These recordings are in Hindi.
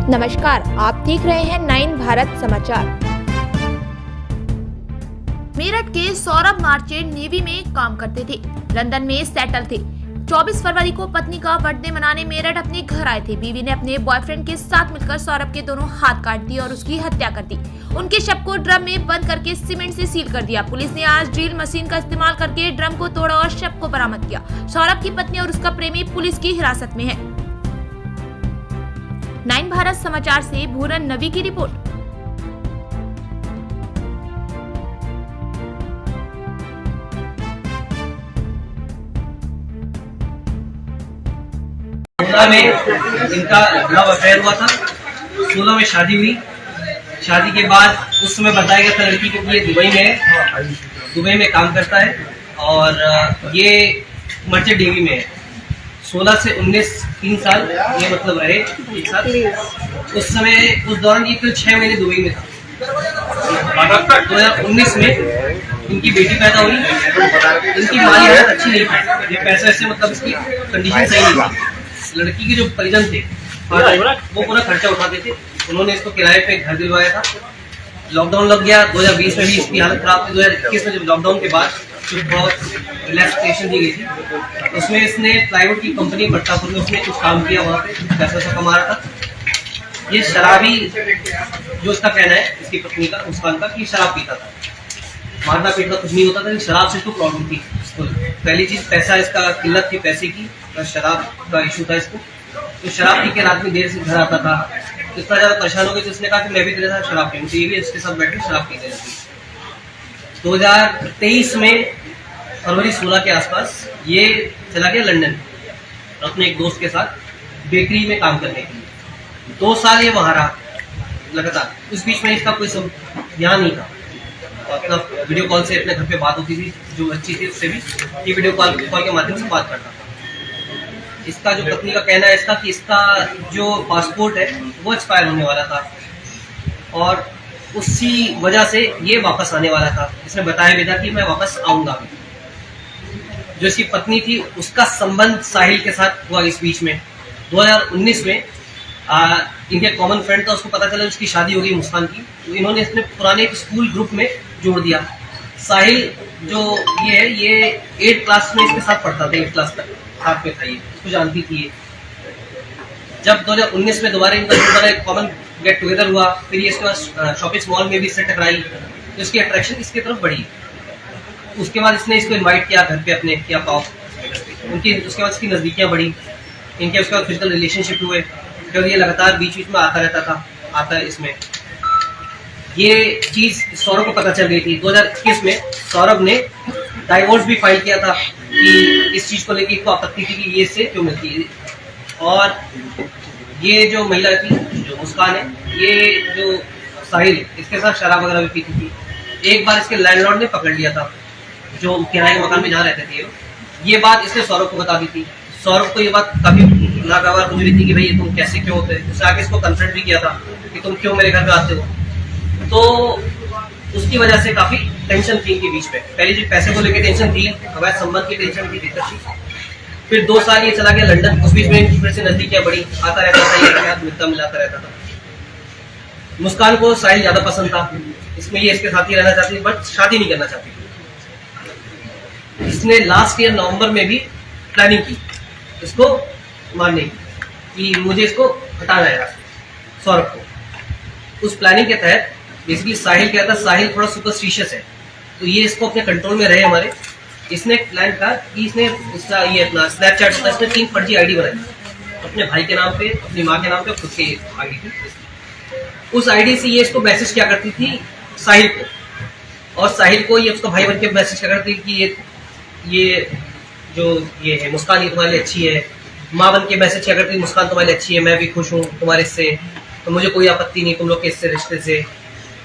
नमस्कार, आप देख रहे हैं 9 भारत समाचार। मेरठ के सौरभ मार्चेंट नेवी में काम करते थे, लंदन में सेटल थे। 24 फरवरी को पत्नी का बर्थडे मनाने मेरठ अपने घर आए थे। बीवी ने अपने बॉयफ्रेंड के साथ मिलकर सौरभ के दोनों हाथ काट दिए और उसकी हत्या कर दी। उनके शव को ड्रम में बंद करके सीमेंट से सील कर दिया। पुलिस ने आज ड्रिल मशीन का इस्तेमाल करके ड्रम को तोड़ा और शव को बरामद किया। सौरभ की पत्नी और उसका प्रेमी पुलिस की हिरासत में है। 9 भारत समाचार से भूरन नवी की रिपोर्ट। में इनका लव अफेयर हुआ था। 16 में शादी हुई। शादी के बाद उस समय बताया गया था लड़की को कि ये दुबई में काम करता है और ये मर्चेंट नेवी में है। 16 से 19 3 साल ये मतलब रहे एक साथ। उस समय उस दौरान ये कुल 6 महीने दुबई में था। 2019 में इनकी बेटी पैदा हुई। इनकी माली हालत अच्छी नहीं थी, ये पैसे ऐसे मतलब इसकी कंडीशन सही नहीं थी। लड़की के जो परिजन थे वो पूरा खर्चा उठाते थे। उन्होंने इसको किराए पे घर दिलवाया था। लॉकडाउन लग गया 2020 में भी इसकी हालत खराब थी। 2021 में जब लॉकडाउन के बाद बहुत रिलैक्सेशन दी गई थी, उसमें इसने प्लाईवुड की कंपनी भट्टापुर में उसने कुछ काम किया, वहाँ पे पैसा कमा रहा था। ये शराबी, जो इसका कहना है इसकी पत्नी का, मुस्कान का, कि शराब पीता था। मारना पीटना कुछ नहीं होता था, शराब से इसको प्रॉब्लम थी। पहली चीज पैसा, इसका किल्लत थी पैसे की, शराब का इशू था इसको। तो शराब पी के रात में देर से घर आता था। इतना ज्यादा परेशान हो गया तो उसने कहा कि मैं भी तेरे साथ शराब पीऊँ, तो ये भी इसके साथ बैठ के शराब पीते रहती। 2023 में फरवरी 16 के आसपास ये चला गया लंदन अपने एक दोस्त के साथ बेकरी में काम करने के लिए। 2 साल ये वहां रहा लगातार। उस बीच में इसका कोई ध्यान नहीं था। अपना वीडियो कॉल से अपने घर पे बात होती थी, जो अच्छी थी उससे भी ये वीडियो कॉल के माध्यम से बात करता था। इसका जो पत्नी का कहना है इसका कि इसका जो पासपोर्ट है वो एक्सपायर होने वाला था और उसी वजह से ये वापस आने वाला था। इसने बताया भी था कि मैं वापस आऊंगा। जो इसकी पत्नी थी उसका संबंध साहिल के साथ हुआ इस बीच में। 2019 में इनके कॉमन फ्रेंड था, उसको पता चला उसकी शादी हो गई मुस्कान की, तो इन्होंने इसने पुराने एक स्कूल ग्रुप में जोड़ दिया। साहिल जो ये है, ये 8th क्लास में इसके साथ पढ़ता था, 8th क्लास तक साथ में था, ये इसको जानती थी ये। जब 2019 में दोबारा इनका एक कॉमन गेट टुगेदर हुआ, फिर ये इसके बाद शॉपिंग मॉल में भी इससे टकराई, तो इसकी अट्रैक्शन इसकी तरफ बढ़ी। उसके बाद इसने इसको इनवाइट किया घर पे अपने, किया पाओ उनकी। उसके बाद इसकी नजदीकियां बढ़ी, इनके उसके बाद फिजिकल रिलेशनशिप हुए, फिर ये लगातार बीच बीच में आता रहता था, आता है इसमें। ये चीज सौरभ को पता चल गई थी। 2021 में सौरभ ने डाइवोर्स भी फाइल किया था कि इस चीज को लेकर इसको आपत्ति थी कि ये इससे क्यों मिलती है। और ये जो महिला थी, जो मुस्कान है, ये जो साहिल, इसके साथ शराब वगैरह भी पीती थी। एक बार इसके लैंडलॉर्ड ने पकड़ लिया था, जो किराए के मकान में जहाँ रहते थे। ये बात इसने सौरभ को बता दी थी। सौरभ को ये बात काफी नागवार गुजरी थी कि भाई ये तुम कैसे क्यों होते हैं। उसने आके इसको कन्फ्रंट भी किया था कि तुम क्यों मेरे घर पे आते हो। तो उसकी वजह से काफी टेंशन थी इनके बीच में। पहले जो पैसे को लेकर टेंशन थी, अवैध संबंध की टेंशन की दिक्कत थी। फिर 2 साल ये चला गया लंदन। उस बीच में इनकी फिर से नजदीकियां बढ़ी, आता रहता था, ये मिलता मिलाता रहता था। मुस्कान को साहिल ज्यादा पसंद था, इसमें ये इसके साथ ही रहना चाहती थी, बट शादी नहीं करना चाहती थी। इसने लास्ट ईयर नवंबर में भी प्लानिंग की इसको मारने की, कि मुझे इसको हटाना है सौरभ को। उस प्लानिंग के तहत बेसिकली साहिल क्या था, साहिल थोड़ा सुपरस्टिशियस है, तो ये इसको अपने कंट्रोल में रहे हमारे। इसने प्लान था कि इसने इसका ये अपना स्नैपचैट होता है, इसने 3 फर्जी आईडी बनाई, अपने भाई के नाम पे, अपनी माँ के नाम पे, खुद के आईडी थी। उस आईडी से ये इसको मैसेज क्या करती थी साहिल को, और साहिल को ये उसका भाई बन के मैसेज क्या करती थी कि ये जो ये है मुस्कान, ये तुम्हारे लिए अच्छी है। माँ बन के मैसेज क्या करती थी, मुस्कान तुम्हारे लिए अच्छी है, मैं भी खुश हूँ तुम्हारे से, तो मुझे कोई आपत्ति नहीं तुम लोग के इससे रिश्ते से।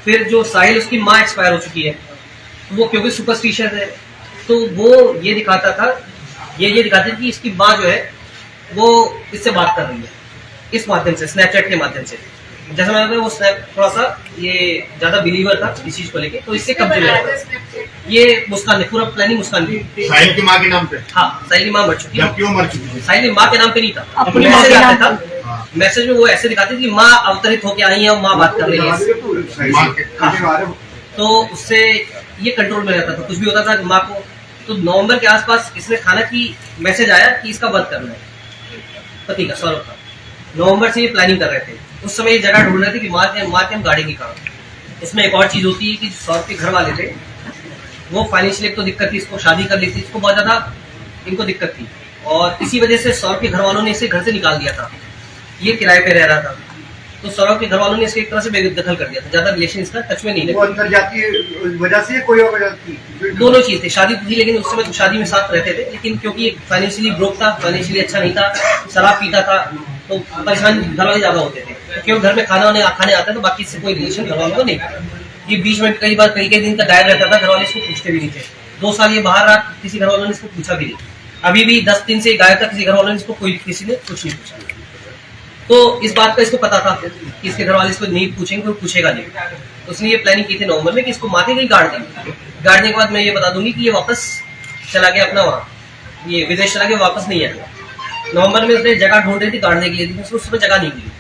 फिर जो साहिल, उसकी माँ एक्सपायर हो चुकी है, वो क्योंकि सुपरस्टिशियस है, तो वो ये दिखाता था, ये दिखाती थी कि इसकी माँ जो है वो इससे बात कर रही है इस माध्यम से, स्नैपचैट के माध्यम से। जैसा मैंने वो स्नैप थोड़ा सा ये ज्यादा बिलीवर था इस चीज को लेके, तो इससे कब्जे में था। ये मुस्कान ने पूरा प्लानिंग मुस्कान की। साहिल की माँ के नाम पे? हाँ, साहिल की माँ मर चुकी है। क्यों मर चुकी है? साहिल की माँ के नाम पे नहीं था, अपने नाम पे था। मैसेज में वो ऐसे दिखाती थी कि माँ अवतरित होके आई है और माँ बात कर रही है। तो उससे ये कंट्रोल में रहता था, कुछ भी होता था माँ को। तो नवंबर के आसपास इसने खाना की मैसेज आया कि इसका वध करना है, पति का, सौरभ का। नवंबर से ये प्लानिंग कर रहे थे। उस समय ये जगह ढूंढ रहे थे कि माँ के हम गाड़ेंगे कहाँ। इसमें एक और चीज होती है कि सौरभ के घर वाले थे, वो फाइनेंशियली तो दिक्कत थी, इसको शादी कर ली थी, इसको बहुत ज्यादा इनको दिक्कत थी, और इसी वजह से सौरभ के घर वालों ने इसे घर से निकाल दिया था। ये किराए पे रह रहा था, तो सौरभ के घर वालों ने इसे एक तरह से बेदखल कर दिया था, ज्यादा रिलेशन इसका टच में नहीं वो रहे। अंदर जाती वजह से कोई और वजह थी? दोनों चीज थी, शादी थी लेकिन उस समय तो शादी में साथ रहते थे, लेकिन क्योंकि फाइनेंशियली ब्रोक था, फाइनेंशियली अच्छा नहीं था, शराब पीता था, तो परेशान घर वाले ज्यादा होते थे। क्योंकि घर में खाने आता तो बाकी इससे कोई रिलेशन घर वालों को नहीं था। ये बीच में कई बार कई दिन तक गायब रहता था, घर वाले इसको पूछते भी नहीं थे। 2 साल ये बाहर रहा, किसी घर वालों ने इसको पूछा भी नहीं। अभी भी 10 दिन से गायब था, किसी घर वालों ने इसको किसी ने कुछ नहीं पूछा। तो इस बात का इसको पता था कि इसके घर वाले इसको नहीं पूछेंगे, कोई पूछेगा नहीं। उसने ये प्लानिंग की थी नवंबर में कि इसको माथे कहीं गाड़ देंगे। गाड़ने के बाद मैं ये बता दूंगी कि ये वापस चला गया अपना वहाँ, ये विदेश चला गया, वापस नहीं आया। नवंबर में उसने जगह ढूंढ रही थी गाड़ने के लिए, लेकिन उसको उस समय जगह नहीं मिली।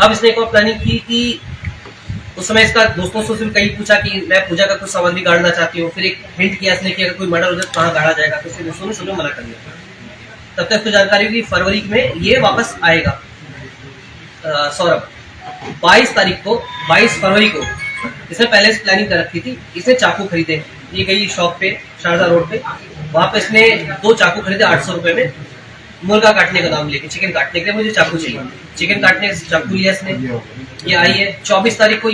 अब इसने एक और प्लानिंग की कि उस समय इसका दोस्तों से कहीं पूछा कि मैं पूजा का कुछ सामग्री गाड़ना चाहती हूँ। फिर एक हिंट किया इसने कि अगर कोई मर्डर हो जाए तो कहाँ गाड़ा जाएगा, तो उसके दोस्तों ने शुरू में मना कर दिया। तब तक तो जानकारी हुई फरवरी में ये वापस आएगा। सौरभ 22 फरवरी को इसने पहले से प्लानिंग कर रखी थी। इसने चाकू खरीदे, ये गई शॉप पे शारदा रोड पे, वहां पे इसने 2 चाकू खरीदे 800 रुपए में, मुर्गा काटने का नाम लेके, चिकन काटने के लिए मुझे चाकू चाहिए। चिकन काटने का चाकू लिया इसने, ये आई है 24 तारीख को।